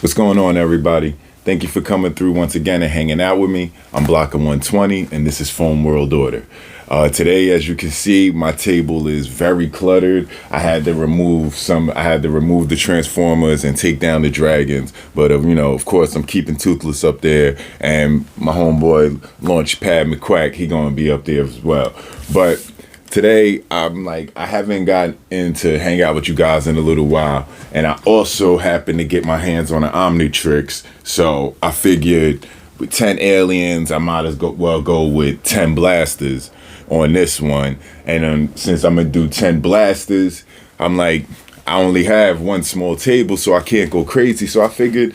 What's going on, everybody? Thank you for coming through once again and hanging out with me. I'm Blocker 120, and this is Foam World Order. Today, as you can see, my table is very cluttered. I had to remove the Transformers and take down the dragons. But of course, I'm keeping Toothless up there, and my homeboy Launchpad McQuack, he gonna be up there as well. But today, I haven't gotten in to hang out with you guys in a little while, and I also happened to get my hands on an Omnitrix, so I figured with 10 aliens, I might as well go with 10 blasters on this one. And since I'm gonna do 10 blasters, I'm like, I only have one small table, so I can't go crazy. So I figured,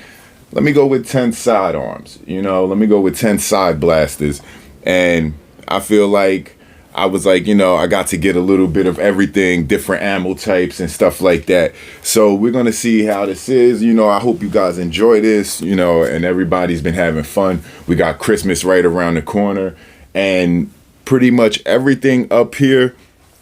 let me go with 10 sidearms. Let me go with 10 side blasters, and I feel like I was like, I got to get a little bit of everything, different ammo types and stuff like that. So we're going to see how this is. I hope you guys enjoy this, and everybody's been having fun. We got Christmas right around the corner, and pretty much everything up here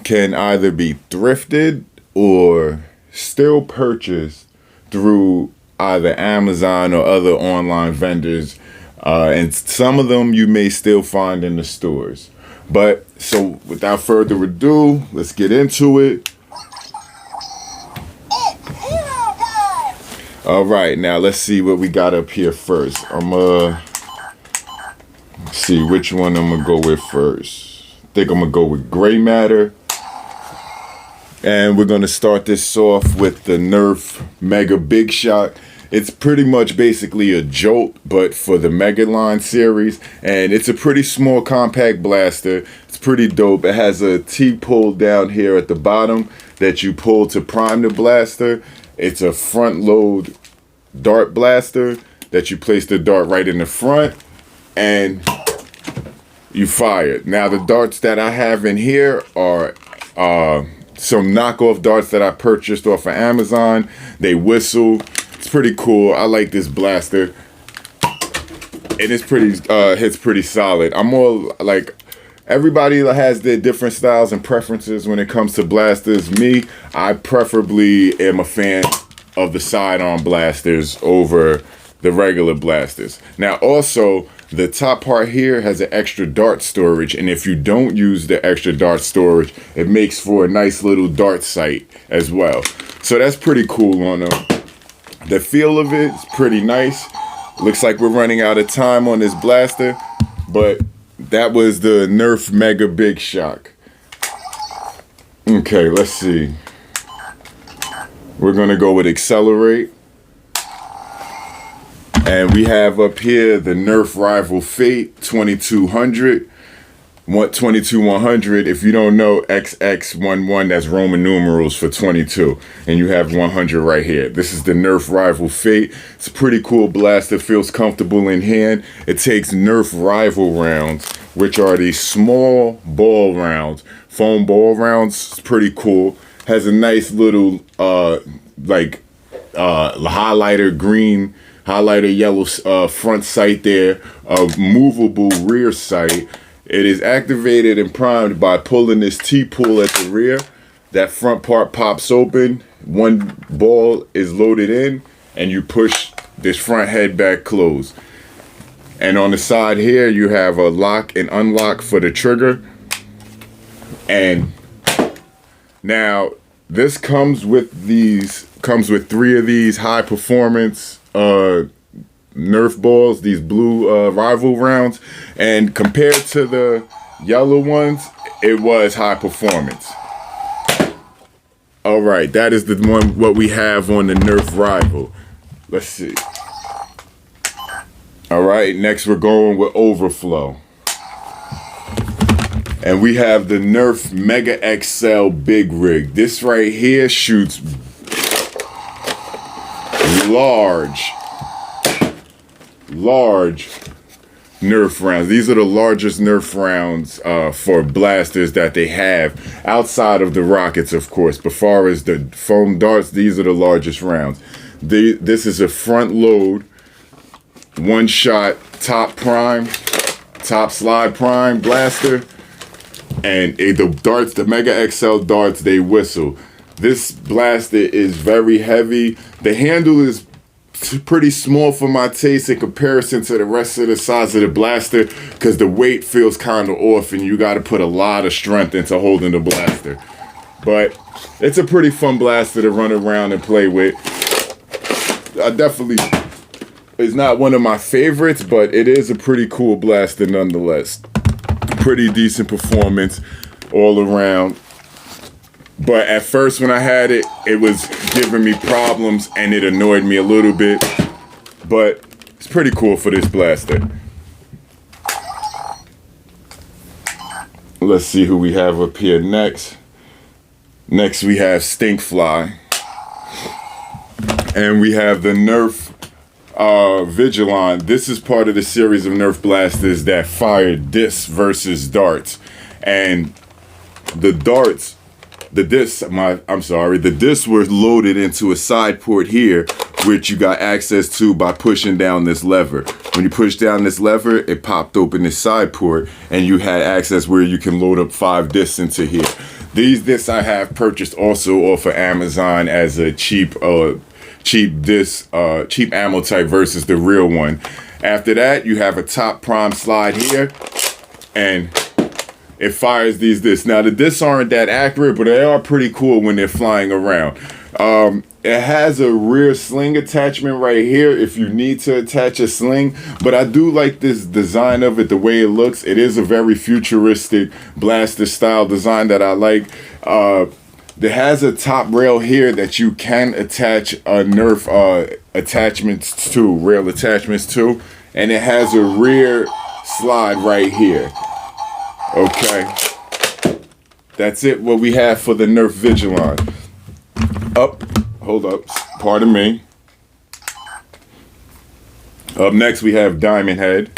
can either be thrifted or still purchased through either Amazon or other online vendors. And some of them you may still find in the stores. But so without further ado, let's get into it. All right, now let's see what we got up here first. See which one I'm gonna go with first. I think I'm gonna go with Gray Matter. And we're gonna start this off with the Nerf Mega Big Shot. It's pretty much basically a Jolt, but for the Mega Line series. And it's a pretty small compact blaster. It's pretty dope. It has a T-pull down here at the bottom that you pull to prime the blaster. It's a front load dart blaster that you place the dart right in the front and you fire it. Now the darts that I have in here are some knockoff darts that I purchased off of Amazon. They whistle. It's pretty cool. I like this blaster, and it's pretty hits pretty solid. I'm more like, everybody has their different styles and preferences when it comes to blasters. Me, I preferably am a fan of the sidearm blasters over the regular blasters. Now also, the top part here has an extra dart storage, and if you don't use the extra dart storage, it makes for a nice little dart sight as well. So that's pretty cool on them. The feel of it is pretty nice. Looks like we're running out of time on this blaster, but that was the Nerf Mega Big Shock. Okay, let's see. We're gonna go with Accelerate. And we have up here the Nerf Rival Fate 2200. 22100, if you don't know, XX11, that's Roman numerals for 22, and you have 100 right here. This is the Nerf Rival Fate. It's a pretty cool blaster, feels comfortable in hand. It takes Nerf Rival rounds, which are these small ball rounds, foam ball rounds. It's pretty cool. Has a nice little highlighter green, highlighter yellow front sight there, a movable rear sight. It is activated and primed by pulling this T-pull at the rear. That front part pops open. One ball is loaded in, and you push this front head back closed. And on the side here, you have a lock and unlock for the trigger. And now this comes with 3 of these high performance Nerf balls, these blue rival rounds, and compared to the yellow ones, it was high performance. All right, that is the one what we have on the Nerf Rival. Let's see. All right, next we're going with Overflow, and we have the Nerf Mega XL Big Rig. This right here shoots large Nerf rounds. These are the largest Nerf rounds for blasters that they have, outside of the rockets, of course. But far as the foam darts, these are the largest rounds. This is a front load, one shot top slide prime blaster, and the Mega XL darts, they whistle. This blaster is very heavy. The handle is pretty small for my taste in comparison to the rest of the size of the blaster, because the weight feels kind of off and you got to put a lot of strength into holding the blaster. But it's a pretty fun blaster to run around and play with. It's not one of my favorites, but it is a pretty cool blaster nonetheless. Pretty decent performance all around. But at first when I had it, it was giving me problems and it annoyed me a little bit. But it's pretty cool for this blaster. Let's see who we have up here next. Next we have Stinkfly. And we have the Nerf Vigilon. This is part of the series of Nerf blasters that fire discs versus darts. And the discs were loaded into a side port here, which you got access to by pushing down this lever. When you push down this lever, it popped open this side port, and you had access where you can load up 5 discs into here. These discs I have purchased also off of Amazon as a cheap ammo type versus the real one. After that, you have a top prime slide here, and it fires these discs. Now the discs aren't that accurate, but they are pretty cool when they're flying around. It has a rear sling attachment right here if you need to attach a sling, but I do like this design of it, the way it looks. It is a very futuristic blaster style design that I like. It has a top rail here that you can attach Nerf attachments to, rail attachments to, and it has a rear slide right here. Okay, that's it, what we have for the Nerf Vigilon. Hold up, pardon me. Up next we have Diamond Head.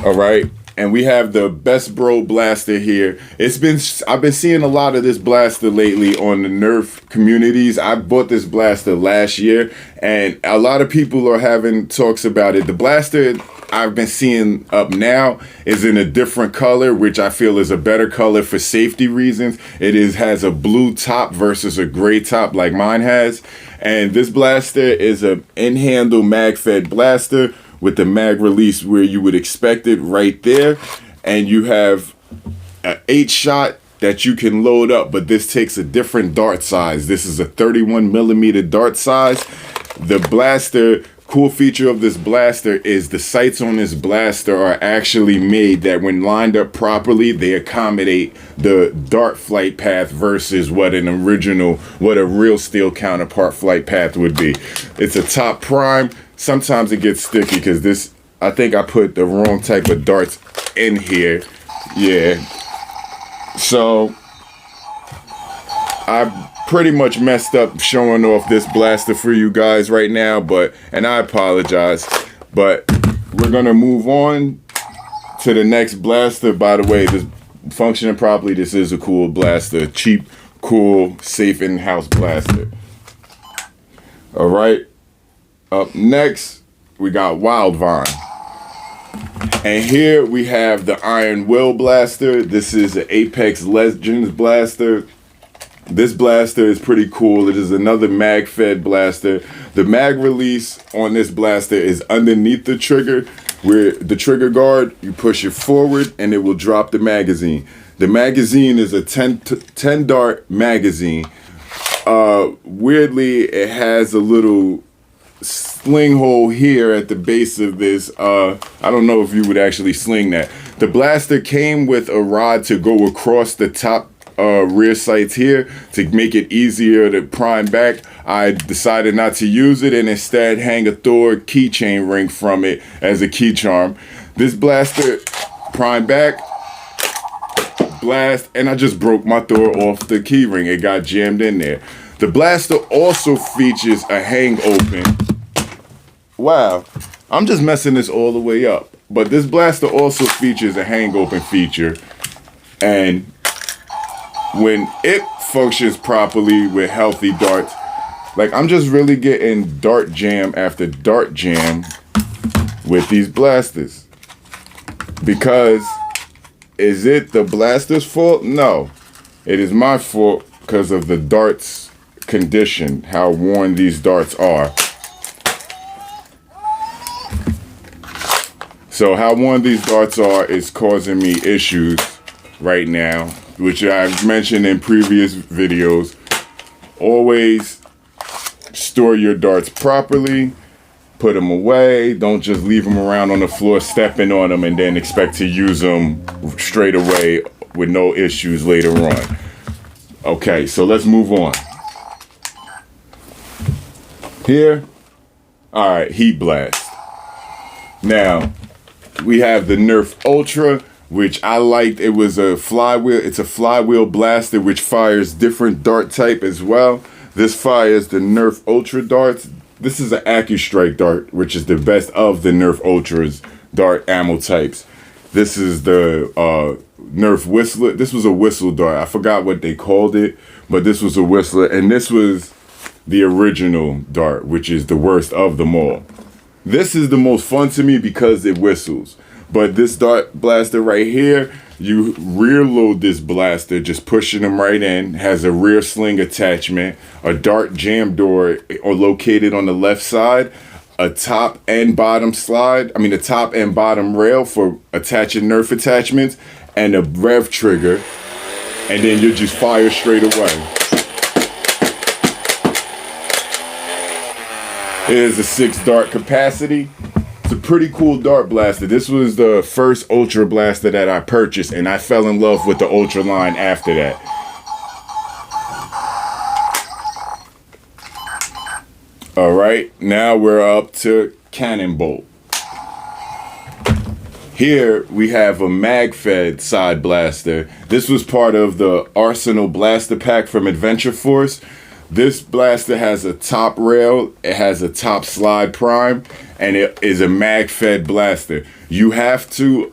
All right, and we have the Best Bro blaster here. I've been seeing a lot of this blaster lately on the Nerf communities. I bought this blaster last year, and a lot of people are having talks about it. The blaster I've been seeing up now is in a different color, which I feel is a better color for safety reasons. It has a blue top versus a gray top like mine has. And this blaster is a in-handle mag-fed blaster with the mag release where you would expect it right there. And you have an 8-shot that you can load up, but this takes a different dart size. This is a 31mm dart size. The blaster, cool feature of this blaster is the sights on this blaster are actually made that when lined up properly, they accommodate the dart flight path versus what a real steel counterpart flight path would be. It's a top prime. Sometimes it gets sticky because I think I put the wrong type of darts in here. Yeah. So I pretty much messed up showing off this blaster for you guys right now, and I apologize, but we're gonna move on to the next blaster. By the way, this functioning properly, this is a cool blaster, cheap, cool, safe in-house blaster. All right, up next we got Wildvine, and here we have the Iron Will blaster. This is an Apex Legends blaster. This blaster is pretty cool. It is another mag-fed blaster. The mag release on this blaster is underneath the trigger, where the trigger guard, you push it forward and it will drop the magazine. The magazine is a 10 dart magazine. Weirdly, it has a little sling hole here at the base of this. I don't know if you would actually sling that. The blaster came with a rod to go across the top rear sights here to make it easier to prime back. I decided not to use it and instead hang a Thor keychain ring from it as a key charm. This blaster prime back, blast, and I just broke my Thor off the key ring. It got jammed in there. The blaster also features a hang open. Wow, I'm just messing this all the way up. But this blaster also features a hang open feature, and when it functions properly with healthy darts, like I'm just really getting dart jam after dart jam with these blasters. Because is it the blaster's fault? No, it is my fault because of the darts condition, how worn these darts are. So how one of these darts are is causing me issues right now, which I've mentioned in previous videos. Always store your darts properly, put them away. Don't just leave them around on the floor stepping on them and then expect to use them straight away with no issues later on. Okay, so let's move on. Here, all right, heat blast. Now, we have the Nerf Ultra, which I liked. It was a flywheel. It's a flywheel blaster which fires different dart type as well. This fires the Nerf Ultra darts. This is an AccuStrike dart, which is the best of the Nerf Ultra's dart ammo types. This is the Nerf Whistler. This was a whistle dart. I forgot what they called it, but this was a whistler. And this was the original dart, which is the worst of them all. This is the most fun to me because it whistles. But this dart blaster right here, you rear load this blaster, just pushing them right in, has a rear sling attachment, a dart jam door or located on the left side, a top and bottom the top and bottom rail for attaching Nerf attachments, and a rev trigger, and then you just fire straight away. Here's a 6 dart capacity. It's a pretty cool dart blaster. This was the first Ultra blaster that I purchased, and I fell in love with the Ultra line after that. All right, now we're up to Cannonbolt. Here we have a mag-fed side blaster. This was part of the Arsenal blaster pack from Adventure Force. This blaster has a top rail, it has a top slide prime, and it is a mag-fed blaster. You have to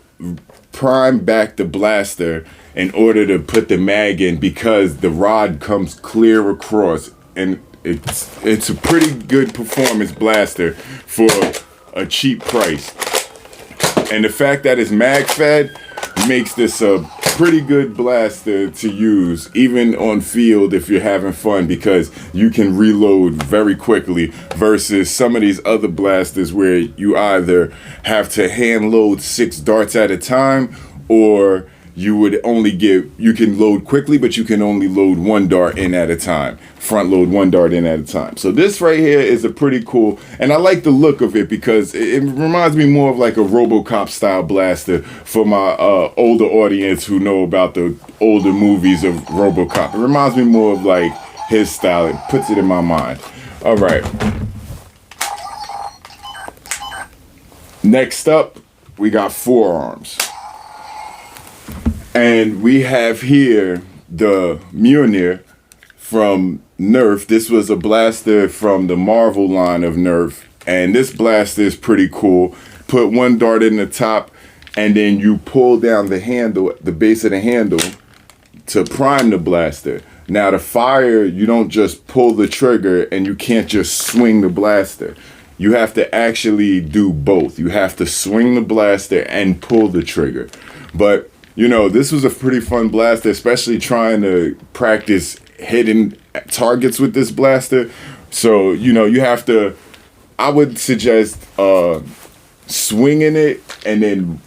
prime back the blaster in order to put the mag in because the rod comes clear across, and it's a pretty good performance blaster for a cheap price. And the fact that it's mag-fed makes this a pretty good blaster to use even on field if you're having fun, because you can reload very quickly versus some of these other blasters where you either have to hand load 6 darts at a time, or you can load quickly, but you can only load 1 dart in at a time. Front load 1 dart in at a time. So this right here is a pretty cool, and I like the look of it because it reminds me more of like a RoboCop style blaster for my older audience who know about the older movies of RoboCop. It reminds me more of like his style. It puts it in my mind. All right. Next up, we got forearms. And we have here the Mjolnir from Nerf. This was a blaster from the Marvel line of Nerf. And this blaster is pretty cool. Put 1 dart in the top, and then you pull down the handle, the base of the handle, to prime the blaster. Now to fire, you don't just pull the trigger and you can't just swing the blaster. You have to actually do both. You have to swing the blaster and pull the trigger. But you know, this was a pretty fun blaster, especially trying to practice hitting targets with this blaster. So, you know, you have to, I would suggest swinging it, and then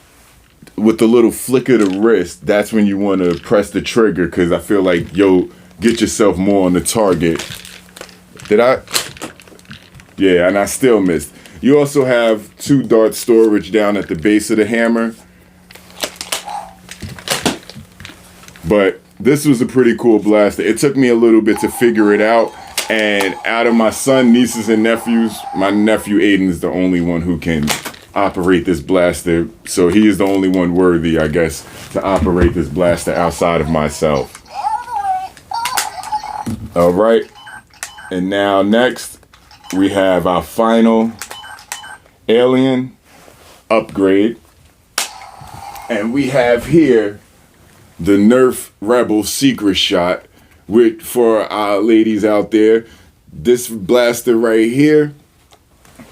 with the little flick of the wrist, that's when you want to press the trigger, because I feel like, get yourself more on the target. Did I? Yeah, and I still missed. You also have 2 dart storage down at the base of the hammer. But this was a pretty cool blaster. It took me a little bit to figure it out. And out of my son, nieces, and nephews, my nephew Aiden is the only one who can operate this blaster. So he is the only one worthy, I guess, to operate this blaster outside of myself. All right. And now next, we have our final alien upgrade. And we have here the Nerf Rebel Secret Shot, which for our ladies out there, this blaster right here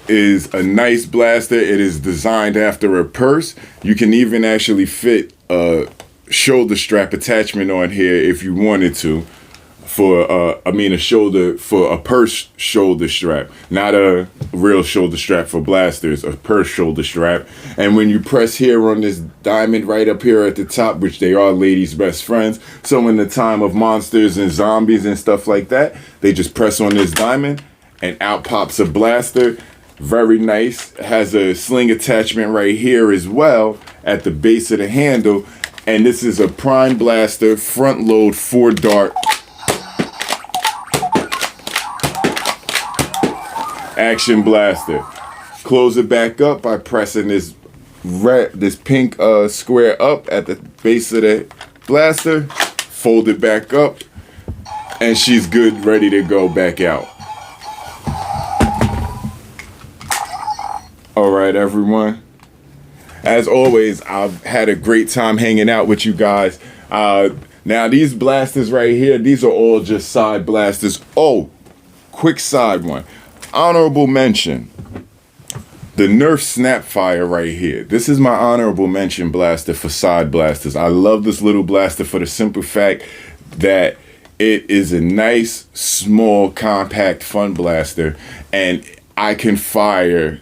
is a nice blaster. It is designed after a purse. You can even actually fit a shoulder strap attachment on here if you wanted to. a shoulder for a purse shoulder strap, not a real shoulder strap for blasters, a purse shoulder strap. And when you press here on this diamond right up here at the top, which they are ladies' best friends, so in the time of monsters and zombies and stuff like that, they just press on this diamond and out pops a blaster. Very nice. Has a sling attachment right here as well at the base of the handle. And this is a prime blaster, front load 4-dart action blaster. Close it back up by pressing this pink square up at the base of the blaster. Fold it back up, and she's good, ready to go back out. All right, everyone. As always, I've had a great time hanging out with you guys. Now, these blasters right here, these are all just side blasters. Oh, quick side one. Honorable mention. The Nerf Snapfire right here. This is my honorable mention blaster for side blasters. I love this little blaster for the simple fact that it is a nice, small, compact, fun blaster. And I can fire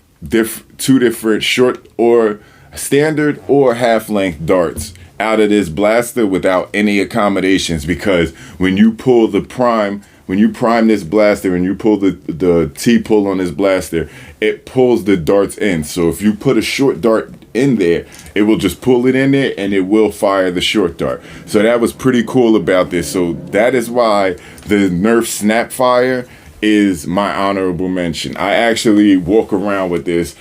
two different short or standard or half-length darts out of this blaster without any accommodations, because when you pull the prime, when you prime this blaster and you pull the T-pull on this blaster, it pulls the darts in. So if you put a short dart in there, it will just pull it in there and it will fire the short dart. So that was pretty cool about this. So that is why the Nerf Snapfire is my honorable mention. I actually walk around with this.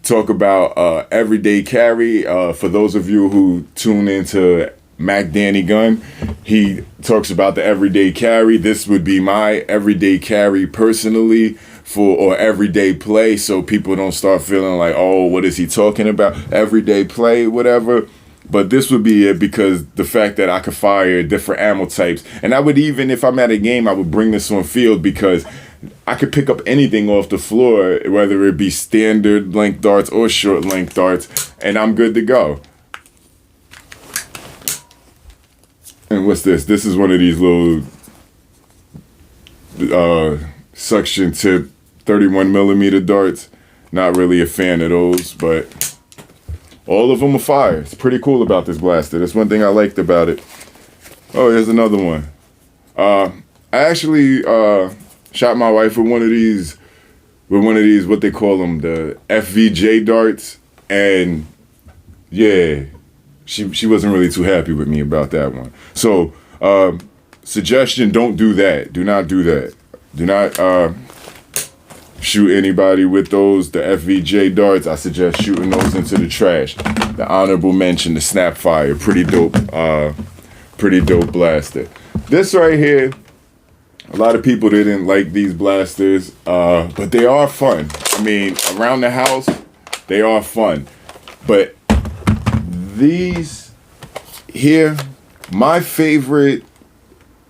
Talk about everyday carry. For those of you who tune into Mac Danny Gunn, he talks about the everyday carry. This would be my everyday carry personally or everyday play, so people don't start feeling like, oh, what is he talking about? Everyday play, whatever. But this would be it, because the fact that I could fire different ammo types. And I would, even if I'm at a game, I would bring this on field, because I could pick up anything off the floor, whether it be standard length darts or short length darts, and I'm good to go. And what's this? This is one of these little suction tip 31mm darts. Not really a fan of those, but all of them are fire. It's pretty cool about this blaster. That's one thing I liked about it. Oh, here's another one. I actually shot my wife with one of these, what they call them, the FVJ darts, and yeah, she wasn't really too happy with me about that one. So, suggestion, don't do that. Do not do that. Do not shoot anybody with those, the FVJ darts. I suggest shooting those into the trash. The honorable mention, the Snapfire, pretty dope blaster. This right here, a lot of people didn't like these blasters, but they are fun. I mean, around the house, they are fun. But these here, my favorite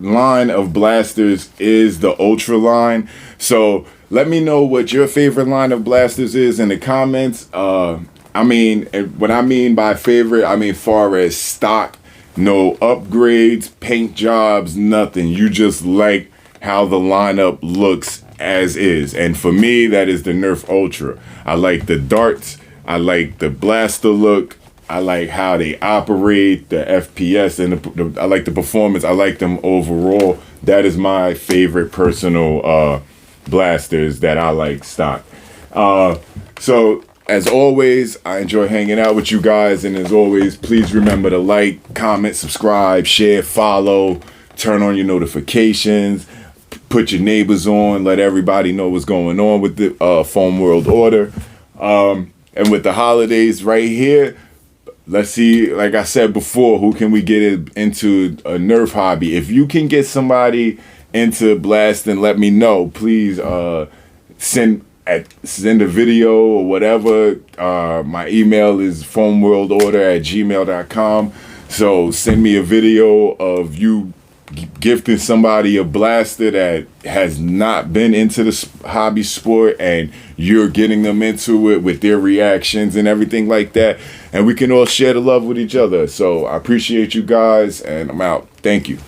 line of blasters is the Ultra line. So let me know what your favorite line of blasters is in the comments. I mean, what I mean by favorite, I mean far as stock, no upgrades, paint jobs, nothing. You just like how the lineup looks as is. And for me, that is the Nerf Ultra. I like the darts. I like the blaster look. I like how they operate, the FPS, and I like the performance. I like them overall. That is my favorite personal blasters that I like stock. So as always, I enjoy hanging out with you guys. And as always, please remember to like, comment, subscribe, share, follow, turn on your notifications, put your neighbors on, let everybody know what's going on with the Foam World Order. And with the holidays right here, let's see, like I said before, who can we get into a Nerf hobby? If you can get somebody into blasting, let me know. Please send a video or whatever. My email is foamworldorder@gmail.com. So send me a video of you gifting somebody a blaster that has not been into the hobby sport, and you're getting them into it with their reactions and everything like that, and we can all share the love with each other. So I appreciate you guys, and I'm out. Thank you.